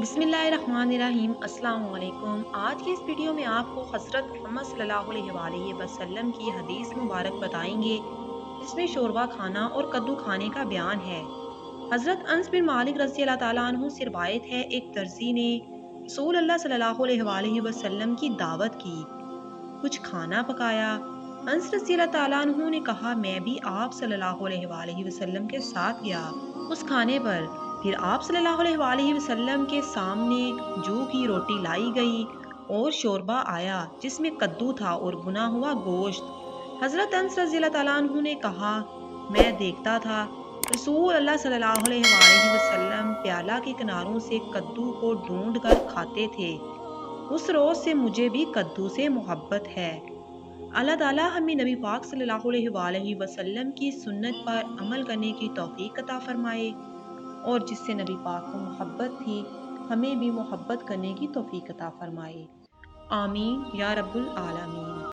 بسم اللہ الرحمن الرحیم۔ السلام علیکم۔ آج کی اس ویڈیو میں آپ کو حضرت محمد صلی اللہ علیہ وآلہ وسلم کی حدیث مبارک بتائیں گے جس میں شوربہ کھانا اور کدو کھانے کا بیان ہے۔ حضرت انس بن مالک رضی اللہ تعالیٰ عنہ سے روایت ہے، ایک درزی نے رسول اللہ صلی اللہ علیہ وآلہ وسلم کی دعوت کی، کچھ کھانا پکایا۔ انس رضی اللہ تعالیٰ عنہ نے کہا، میں بھی آپ صلی اللہ علیہ وآلہ وسلم کے ساتھ گیا اس کھانے پر۔ پھر آپ صلی اللہ علیہ وآلہ وسلم کے سامنے جو کی روٹی لائی گئی اور شوربہ آیا جس میں کدو تھا اور بنا ہوا گوشت۔ حضرت انس رضی اللہ تعالیٰ عنہ نے کہا، میں دیکھتا تھا رسول اللہ صلی اللہ علیہ وآلہ وسلم پیالہ کے کناروں سے کدو کو ڈھونڈ کر کھاتے تھے۔ اس روز سے مجھے بھی کدو سے محبت ہے۔ اللہ تعالیٰ ہمیں نبی پاک صلی اللہ علیہ وآلہ وسلم کی سنت پر عمل کرنے کی توفیق عطا فرمائے، اور جس سے نبی پاک کو محبت تھی ہمیں بھی محبت کرنے کی توفیق عطا فرمائے۔ آمین یا رب العالمین۔